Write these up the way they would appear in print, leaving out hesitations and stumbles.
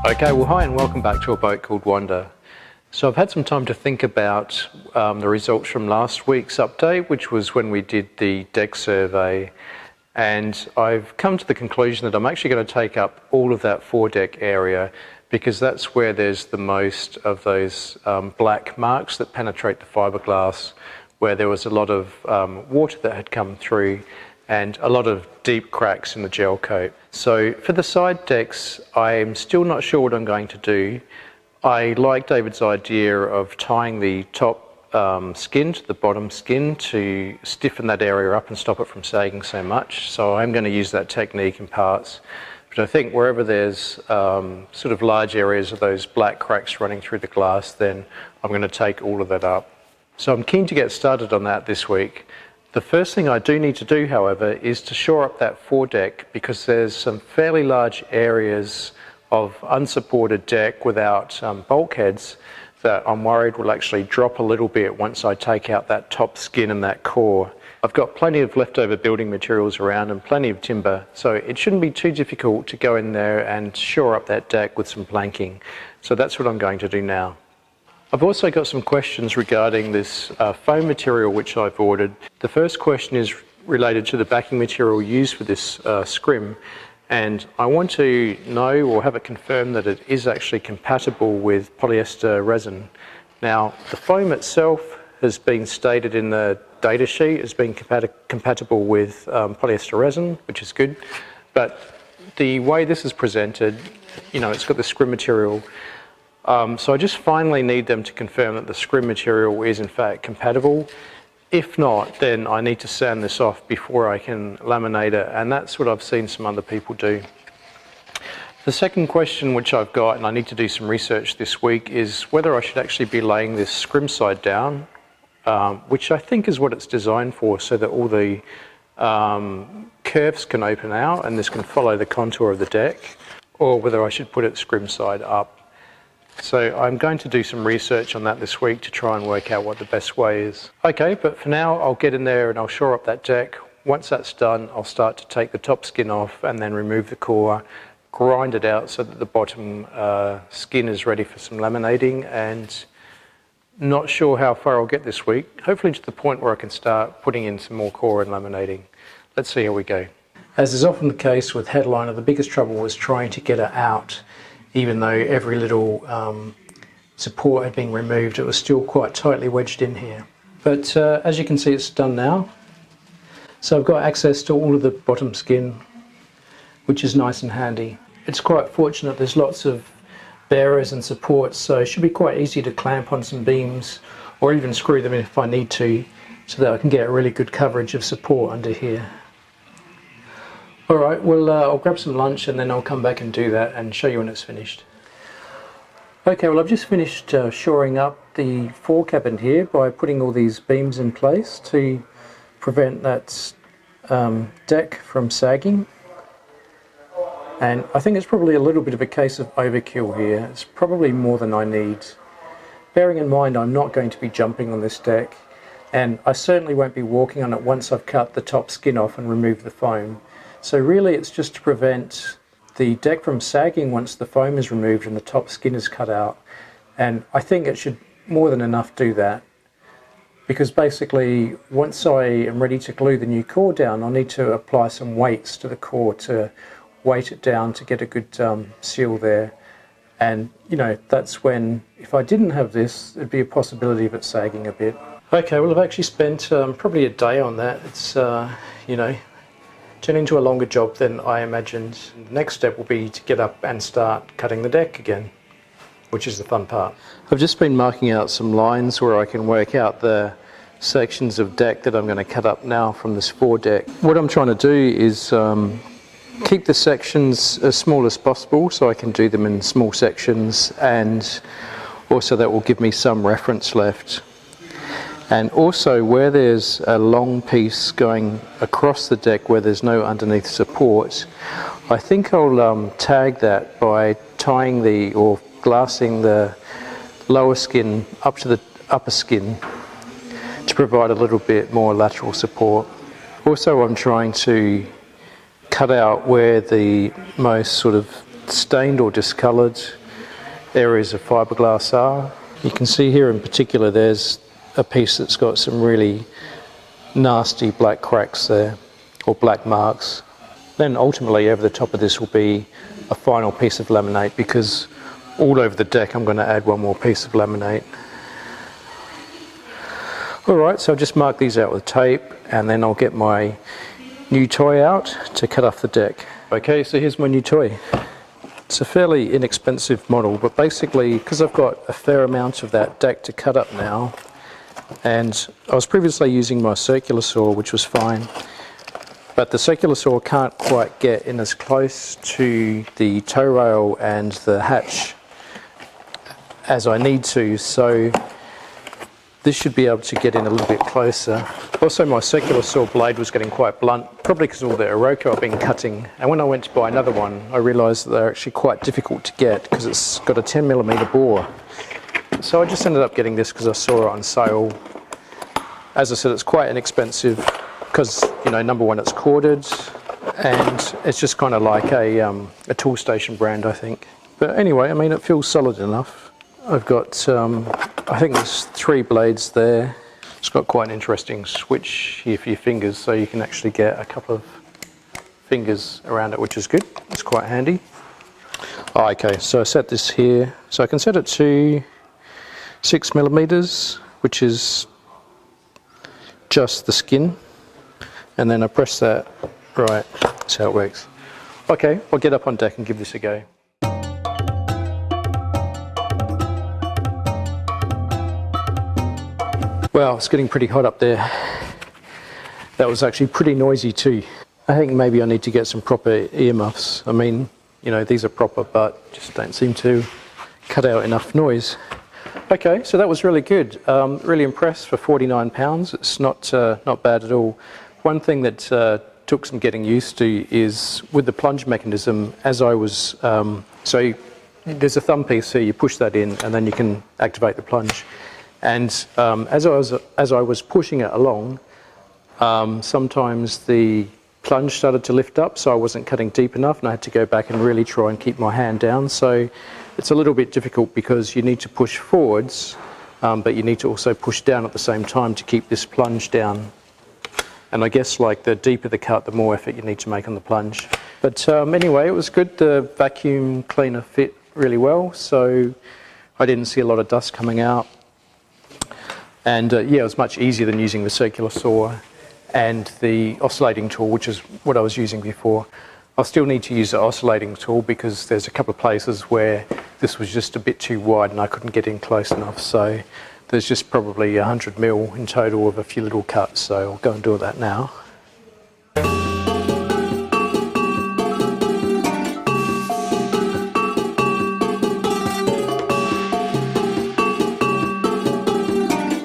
Okay, well hi and welcome back to a boat called Wanda. So I've had some time to think about the results from last week's update, which was when we did the deck survey, and I've come to the conclusion that I'm actually going to take up all of that foredeck area because that's where there's the most of those black marks that penetrate the fiberglass, where there was a lot of water that had come through and a lot of deep cracks in the gel coat. So for the side decks, I'm still not sure what I'm going to do. I like David's idea of tying the top skin to the bottom skin to stiffen that area up and stop it from sagging so much. So I'm going to use that technique in parts. But I think wherever there's sort of large areas of those black cracks running through the glass, then I'm going to take all of that up. So I'm keen to get started on that this week. The first thing I do need to do, however, is to shore up that foredeck because there's some fairly large areas of unsupported deck without bulkheads that I'm worried will actually drop a little bit once I take out that top skin and that core. I've got plenty of leftover building materials around and plenty of timber, so it shouldn't be too difficult to go in there and shore up that deck with some planking. So that's what I'm going to do now. I've also got some questions regarding this foam material which I've ordered. The first question is related to the backing material used for this scrim, and I want to know or have it confirmed that it is actually compatible with polyester resin. Now, the foam itself has been stated in the data sheet as being compatible with polyester resin, which is good, but the way this is presented, you know, it's got the scrim material. So I just finally need them to confirm that the scrim material is in fact compatible. If not, then I need to sand this off before I can laminate it, and that's what I've seen some other people do. The second question which I've got, and I need to do some research this week, is whether I should actually be laying this scrim side down, which I think is what it's designed for, so that all the curves can open out and this can follow the contour of the deck, or whether I should put it scrim side up. So I'm going to do some research on that this week to try and work out what the best way is. Okay, but for now I'll get in there and I'll shore up that deck. Once that's done, I'll start to take the top skin off and then remove the core, grind it out so that the bottom skin is ready for some laminating, and not sure how far I'll get this week. Hopefully to the point where I can start putting in some more core and laminating. Let's see how we go. As is often the case with headliner, the biggest trouble was trying to get it out. Even though every little support had been removed, it was still quite tightly wedged in here. But as you can see, it's done now. So I've got access to all of the bottom skin, which is nice and handy. It's quite fortunate there's lots of bearers and supports, so it should be quite easy to clamp on some beams or even screw them in if I need to, so that I can get a really good coverage of support under here. Alright, well I'll grab some lunch and then I'll come back and do that and show you when it's finished. Okay, well I've just finished shoring up the fore cabin here by putting all these beams in place to prevent that deck from sagging. And I think it's probably a little bit of a case of overkill here. It's probably more than I need. Bearing in mind I'm not going to be jumping on this deck, and I certainly won't be walking on it once I've cut the top skin off and removed the foam. So really it's just to prevent the deck from sagging once the foam is removed and the top skin is cut out. And I think it should more than enough do that, because basically once I am ready to glue the new core down, I'll need to apply some weights to the core to weight it down to get a good seal there. And you know, that's when, if I didn't have this, there'd be a possibility of it sagging a bit. Okay, well I've actually spent probably a day on that. It's you know, turned into a longer job than I imagined. The next step will be to get up and start cutting the deck again, which is the fun part. I've just been marking out some lines where I can work out the sections of deck that I'm going to cut up now from this foredeck. What I'm trying to do is keep the sections as small as possible so I can do them in small sections, and also that will give me some reference left. And also where there's a long piece going across the deck where there's no underneath support, I think I'll tag that by tying or glassing the lower skin up to the upper skin to provide a little bit more lateral support. Also I'm trying to cut out where the most sort of stained or discoloured areas of fiberglass are. You can see here in particular there's a piece that's got some really nasty black cracks there, or black marks. Then ultimately over the top of this will be a final piece of laminate, because all over the deck I'm going to add one more piece of laminate. Alright, so I'll just mark these out with tape, and then I'll get my new toy out to cut off the deck. Okay, so here's my new toy. It's a fairly inexpensive model, but basically because I've got a fair amount of that deck to cut up now, and I was previously using my circular saw, which was fine, but the circular saw can't quite get in as close to the toe rail and the hatch as I need to, so this should be able to get in a little bit closer. Also, my circular saw blade was getting quite blunt, probably because of all the Iroko I've been cutting. And when I went to buy another one, I realised that they're actually quite difficult to get because it's got a 10mm bore. So I just ended up getting this because I saw it on sale. As I said, it's quite inexpensive because, you know, number one, it's corded, and it's just kind of like a tool station brand, I think. But anyway, I mean, it feels solid enough. I've got, I think there's 3 blades there. It's got quite an interesting switch here for your fingers, so you can actually get a couple of fingers around it, which is good. It's quite handy. Oh, okay, so I set this here. So I can set it to 6mm, which is just the skin. And then I press that, right, that's how it works. Okay, I'll get up on deck and give this a go. Well, it's getting pretty hot up there. That was actually pretty noisy too. I think maybe I need to get some proper earmuffs. I mean, you know, these are proper, but just don't seem to cut out enough noise. Okay, so that was really good. Really impressed for £49. It's not bad at all. One thing that took some getting used to is with the plunge mechanism, as I was, so there's a thumb piece here, you push that in and then you can activate the plunge. And as I was pushing it along, sometimes the plunge started to lift up, so I wasn't cutting deep enough, and I had to go back and really try and keep my hand down. So it's a little bit difficult because you need to push forwards, but you need to also push down at the same time to keep this plunge down. And I guess like the deeper the cut, the more effort you need to make on the plunge. But anyway, it was good. The vacuum cleaner fit really well, so I didn't see a lot of dust coming out. And yeah, it was much easier than using the circular saw and the oscillating tool, which is what I was using before. I'll still need to use the oscillating tool because there's a couple of places where this was just a bit too wide and I couldn't get in close enough. So there's just probably 100mm in total of a few little cuts, so I'll go and do that now.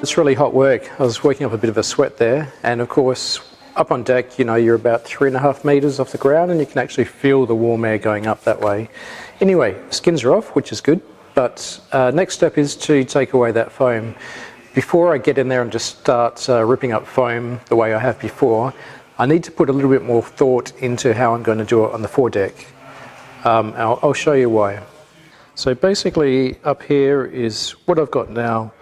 It's really hot work. I was working up a bit of a sweat there, and of course up on deck, you know, you're about 3.5 meters off the ground and you can actually feel the warm air going up that way. Anyway, skins are off, which is good, but next step is to take away that foam. Before I get in there and just start ripping up foam the way I have before, I need to put a little bit more thought into how I'm going to do it on the foredeck. I'll show you why. So basically up here is what I've got now.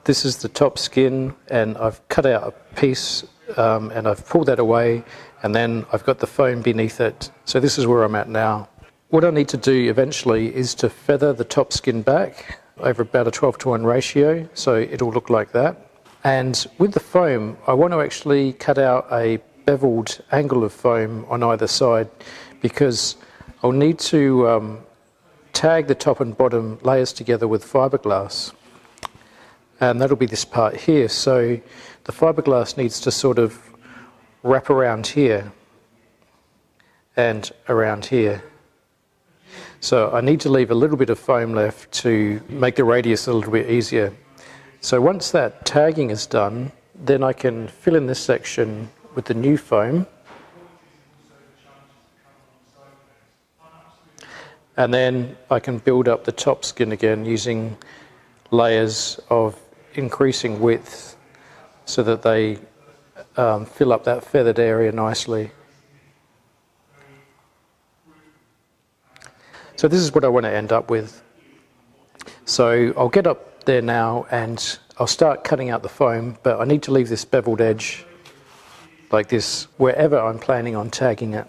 This is the top skin, and I've cut out a piece and I've pulled that away, and then I've got the foam beneath it. So this is where I'm at now. What I need to do eventually is to feather the top skin back over about a 12:1 ratio, so it'll look like that. And with the foam, I want to actually cut out a beveled angle of foam on either side, because I'll need to tag the top and bottom layers together with fiberglass. And that'll be this part here. So the fiberglass needs to sort of wrap around here and around here. So I need to leave a little bit of foam left to make the radius a little bit easier. So once that tagging is done, then I can fill in this section with the new foam. And then I can build up the top skin again using layers of increasing width so that they fill up that feathered area nicely. So this is what I want to end up with. So I'll get up there now and I'll start cutting out the foam, but I need to leave this beveled edge like this wherever I'm planning on tagging it.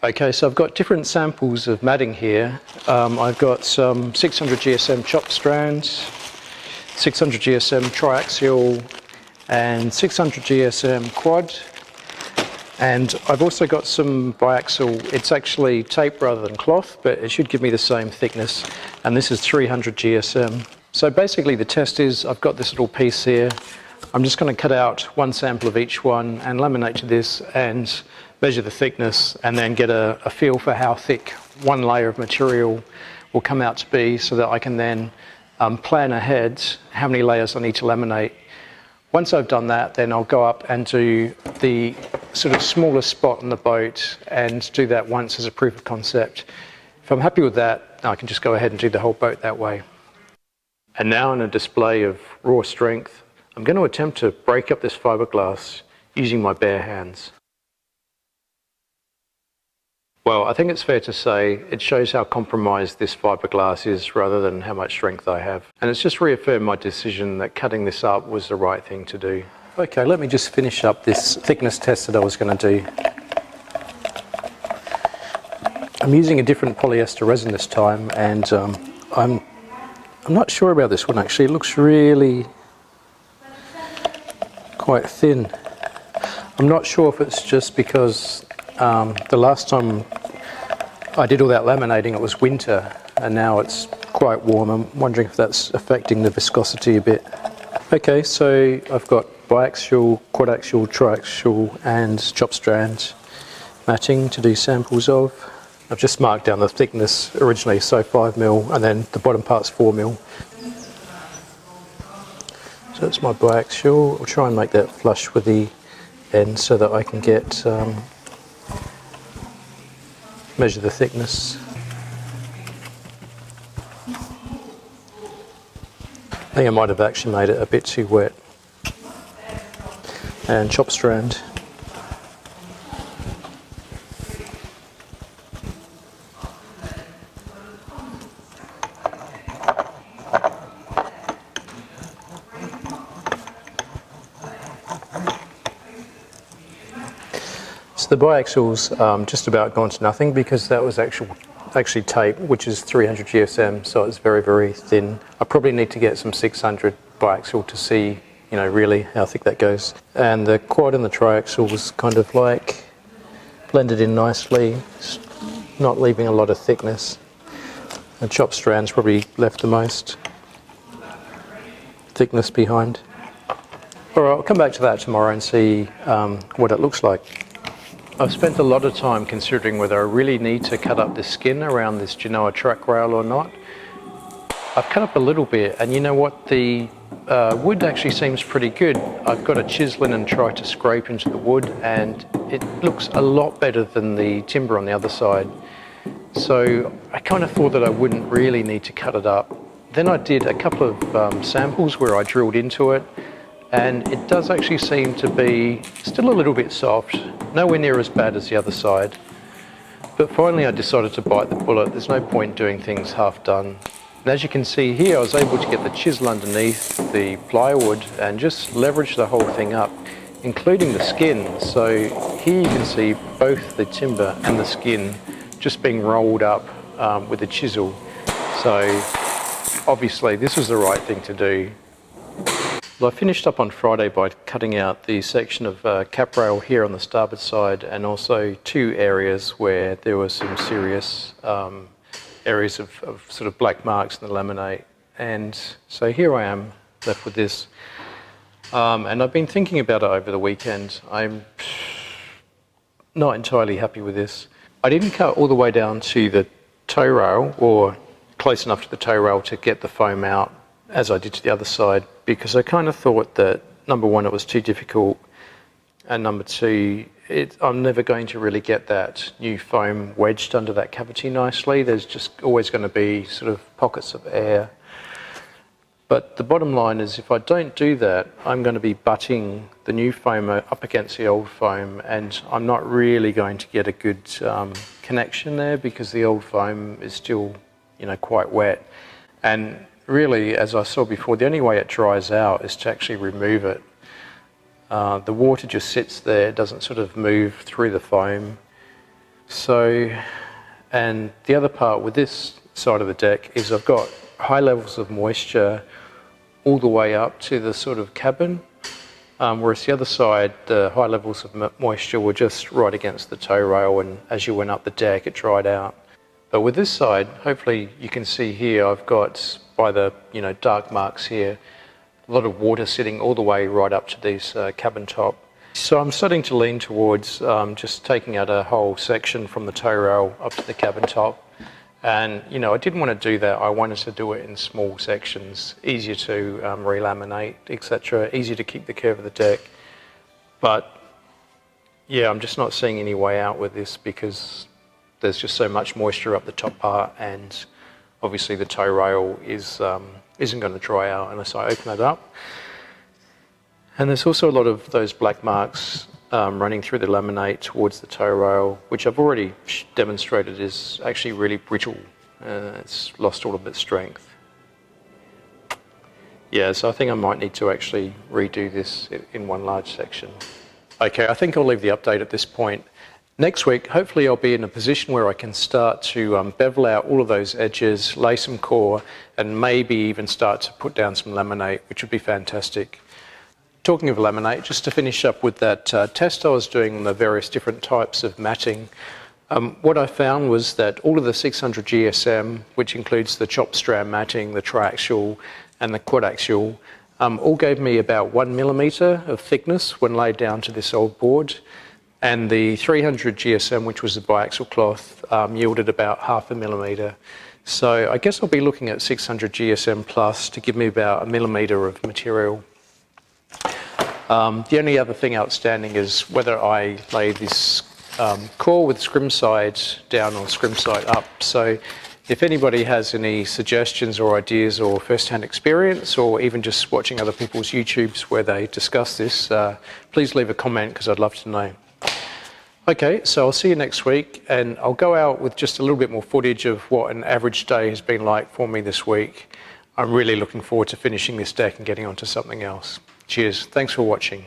Okay, so I've got different samples of matting here. I've got some 600 GSM chopped strands, 600 GSM triaxial, and 600 GSM quad. And I've also got some biaxial. It's actually tape rather than cloth, but it should give me the same thickness. And this is 300 GSM. So basically the test is I've got this little piece here. I'm just going to cut out one sample of each one and laminate to this and measure the thickness and then get a feel for how thick one layer of material will come out to be, so that I can then plan ahead how many layers I need to laminate. Once I've done that, then I'll go up and do the sort of smallest spot on the boat and do that once as a proof of concept. If I'm happy with that, I can just go ahead and do the whole boat that way. And now in a display of raw strength, I'm going to attempt to break up this fiberglass using my bare hands. Well, I think it's fair to say it shows how compromised this fiberglass is rather than how much strength I have. And it's just reaffirmed my decision that cutting this up was the right thing to do. Okay, let me just finish up this thickness test that I was going to do. I'm using a different polyester resin this time, and I'm not sure about this one actually. It looks really quite thin. I'm not sure if it's just because the last time I did all that laminating it was winter and now it's quite warm. I'm wondering if that's affecting the viscosity a bit. Okay, so I've got biaxial, quadaxial, triaxial and chopped strands matting to do samples of. I've just marked down the thickness originally, so 5mm, and then the bottom part's 4mm. So that's my biaxial. I'll try and make that flush with the end so that I can get measure the thickness. I think I might have actually made it a bit too wet. And chopped strand. So the biaxial's just about gone to nothing because that was actually tape, which is 300 GSM, so it's very, very thin. I probably need to get some 600 biaxial to see, you know, really how thick that goes. And the quad and the triaxial was kind of like blended in nicely, not leaving a lot of thickness. The chopped strands probably left the most thickness behind. All right, I'll come back to that tomorrow and see what it looks like. I've spent a lot of time considering whether I really need to cut up the skin around this Genoa track rail or not. I've cut up a little bit, and you know what, the wood actually seems pretty good. I've got a chisel and tried to scrape into the wood, and it looks a lot better than the timber on the other side. So I kind of thought that I wouldn't really need to cut it up. Then I did a couple of samples where I drilled into it, and it does actually seem to be still a little bit soft, nowhere near as bad as the other side. But finally I decided to bite the bullet. There's no point doing things half done. And as you can see here, I was able to get the chisel underneath the plywood and just leverage the whole thing up, including the skin. So here you can see both the timber and the skin just being rolled up with the chisel. So obviously this was the right thing to do. Well, I finished up on Friday by cutting out the section of cap rail here on the starboard side, and also two areas where there were some serious areas of sort of black marks in the laminate. And so here I am left with this. And I've been thinking about it over the weekend. I'm not entirely happy with this. I didn't cut all the way down to the toe rail, or close enough to the toe rail to get the foam out as I did to the other side, because I kind of thought that, number one, it was too difficult, and number two, I'm never going to really get that new foam wedged under that cavity nicely. There's just always going to be sort of pockets of air. But the bottom line is, if I don't do that, I'm going to be butting the new foam up against the old foam, and I'm not really going to get a good connection there because the old foam is still, quite wet. And really, as I saw before, the only way it dries out is to actually remove it. The water just sits there, it doesn't sort of move through the foam. So, and the other part with this side of the deck is I've got high levels of moisture all the way up to the sort of cabin, whereas the other side, the high levels of moisture were just right against the toe rail, and as you went up the deck it dried out. But with this side, hopefully you can see here, I've got, by the dark marks here, a lot of water sitting all the way right up to this cabin top. So I'm starting to lean towards just taking out a whole section from the toe rail up to the cabin top. And I didn't want to do that. I wanted to do it in small sections, easier to relaminate, etc., easier to keep the curve of the deck. But yeah, I'm just not seeing any way out with this because there's just so much moisture up the top part, and obviously the toe rail isn't going to dry out unless I open it up. And there's also a lot of those black marks running through the laminate towards the toe rail, which I've already demonstrated is actually really brittle. It's lost all of its strength. Yeah, so I think I might need to actually redo this in one large section. Okay, I think I'll leave the update at this point. Next week, hopefully I'll be in a position where I can start to bevel out all of those edges, lay some core, and maybe even start to put down some laminate, which would be fantastic. Talking of laminate, just to finish up with that test I was doing on the various different types of matting, what I found was that all of the 600 GSM, which includes the chop strand matting, the triaxial and the quadaxial, all gave me about 1 millimetre of thickness when laid down to this old board. And the 300 GSM, which was the biaxial cloth, yielded about 0.5 millimetre. So I guess I'll be looking at 600 GSM plus to give me about 1 millimetre of material. The only other thing outstanding is whether I lay this core with scrim side down or scrim side up. So if anybody has any suggestions or ideas or first-hand experience, or even just watching other people's YouTubes where they discuss this, please leave a comment because I'd love to know. Okay, so I'll see you next week, and I'll go out with just a little bit more footage of what an average day has been like for me this week. I'm really looking forward to finishing this deck and getting onto something else. Cheers. Thanks for watching.